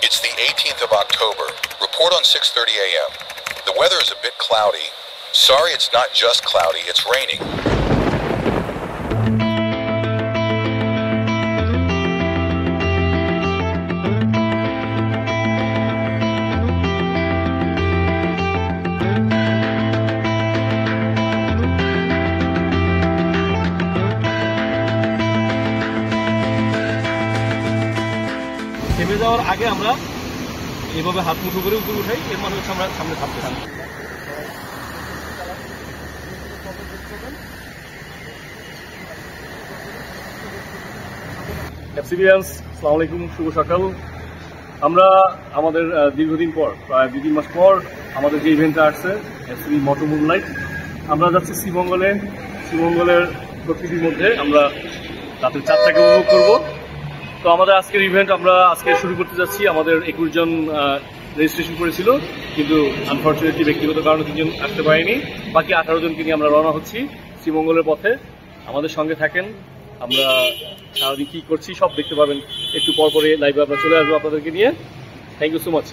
It's the 18th of October. Report on 6:30 a.m. The weather is a bit cloudy. Sorry, it's not just cloudy, it's raining. থেমে যাওয়ার আগে আমরা এইভাবে হাত মুঠো করে উপরে উঠাই, এর মানে হচ্ছে আমরা সামনে থাকতে থাকি। এক্সপিরিয়েন্স, আসসালামু আলাইকুম, শুভ সকাল। আমরা আমাদের দীর্ঘদিন পর, প্রায় 2-3 মাস পর আমাদের যে ইভেন্টটা আসছে এফসিবি মোটো মুনলাইট, আমরা যাচ্ছি শ্রীমঙ্গলে। শ্রীমঙ্গলের প্রকৃতির মধ্যে আমরা রাতের চাঁদটাকে উপভোগ করবো। তো আমাদের আজকের ইভেন্ট আমরা আজকে শুরু করতে যাচ্ছি। আমাদের 21 জন রেজিস্ট্রেশন করেছিল, কিন্তু আনফর্চুনেটলি ব্যক্তিগত কারণে 3 জন আসতে পারেনি। বাকি 18 জনকে নিয়ে আমরা রওনা হচ্ছি শ্রীমঙ্গলের পথে। আমাদের সঙ্গে থাকেন, আমরা সারাদিন কী করছি সব দেখতে পাবেন। একটু পর পরে লাইভে আমরা চলে আসবো আপনাদেরকে নিয়ে। Thank you so much.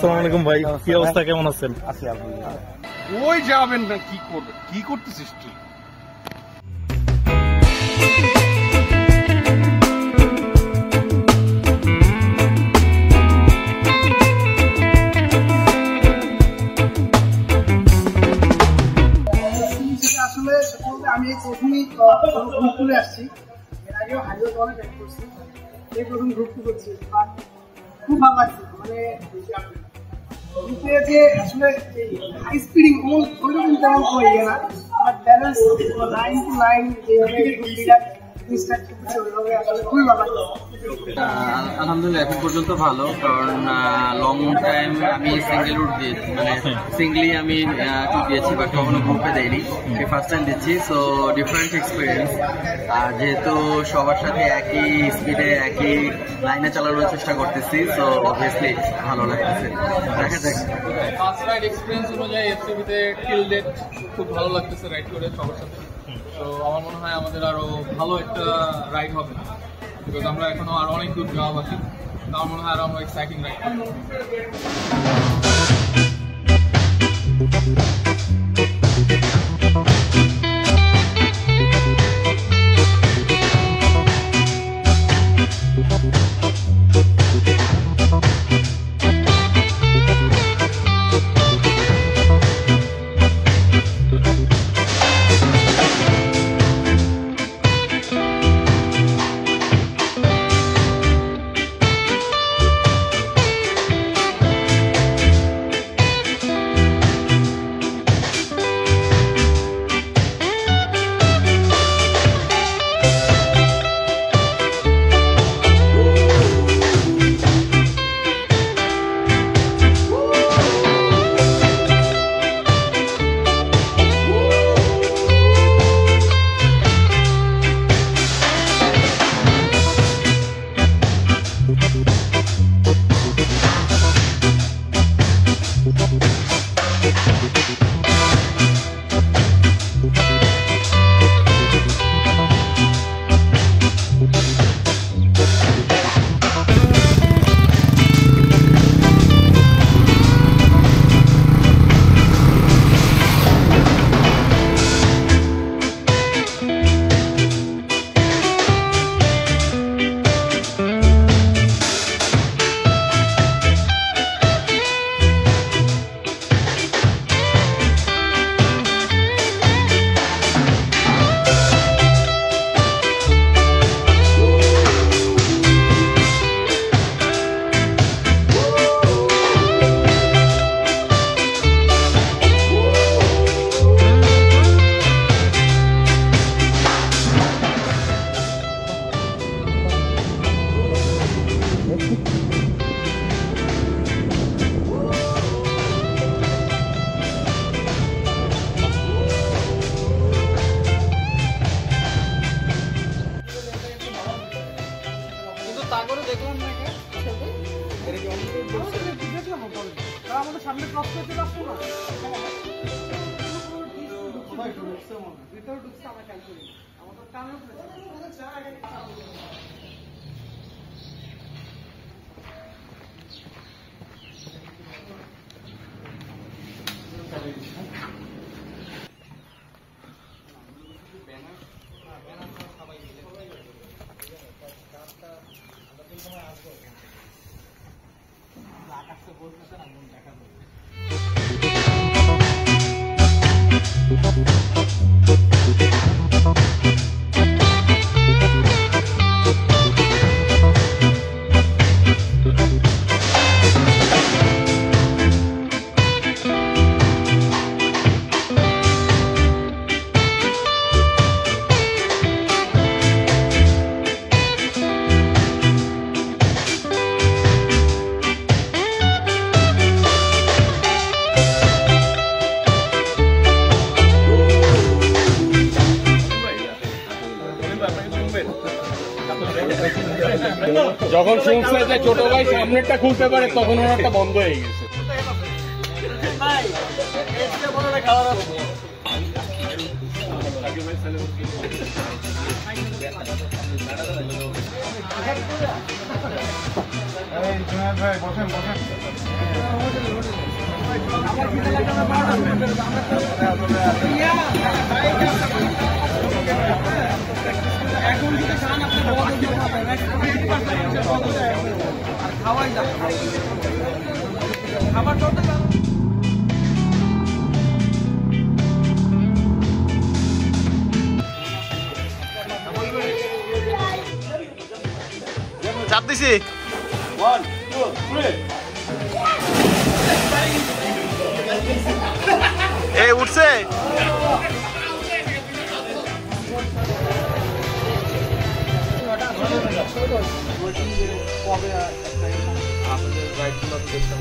আসসালামু আলাইকুম ভাই, কি অবস্থা, কেমন আছেন? আছি আলহামদুলিল্লাহ। ওই যাবেন না, কি করবে, কি করতেছিস তুই? আসলে আমি প্রথমেই গ্রুপ করে আসছি, এর আগেও হাইওয়ে অনেক ব্যাক করছি, এই প্রথম গ্রুপ করছি। খুব ভালো লাগছে, মানে গ্রুপে যে আসলে হাই স্পিডিং ওইরকম তেমন কোনো ইয়ে না, বাট ব্যালেন্স 9 to 9 যেভাবে খুবই ভালো লাগছে। আলহামদুলিল্লাহ, এখন পর্যন্ত ভালো, কারণ লং টাইম আমি সিঙ্গেল রুট দিয়েছি, মানে সিঙ্গলি আমি ট্যুর দিয়েছি, বাট কখনো গ্রুপে দেয়নি, সে ফার্স্ট টাইম দিচ্ছি। So different experience. আর যেহেতু সবার সাথে একই স্পিডে একই লাইনে চালানোর চেষ্টা করতেছি, সো অবভিয়াসলি ভালো লাগতেছে। দেখা যাক। ফার্স্ট রাইড এক্সপিরিয়েন্স অনুযায়ী এফসিবিতে টিল ডেট খুব ভালো লাগতেছে রাইড করে সবার সাথে। তো আমার মনে হয় আমাদের আরো ভালো একটা রাইড হবে, বিকজ আমরা এখনো আরো অনেক দূর যাওয়া বাকি। আমার মনে হয় আরো আমরা এক্সাইটিং রাইড হবে। সাগরে দেখলাম না দেখলাম তারা আমাদের সামনে ক্রস করতে পারতো না ভিতরে ঢুকছে আমরা খেয়াল করি আমাদের কানে যখন শুনছে যে ছোট ভাই সামনেরটা খুলতে পারে তখন ওনারটা বন্ধ হয়ে গেছে। ভাই বসেন বসেন। এখন যদি খান আর খাওয়াই যাবে খাবার চলতে চাপ দিছি 1 2 3 এই উঠছে আপনাদের রাইডগুলো দেখতে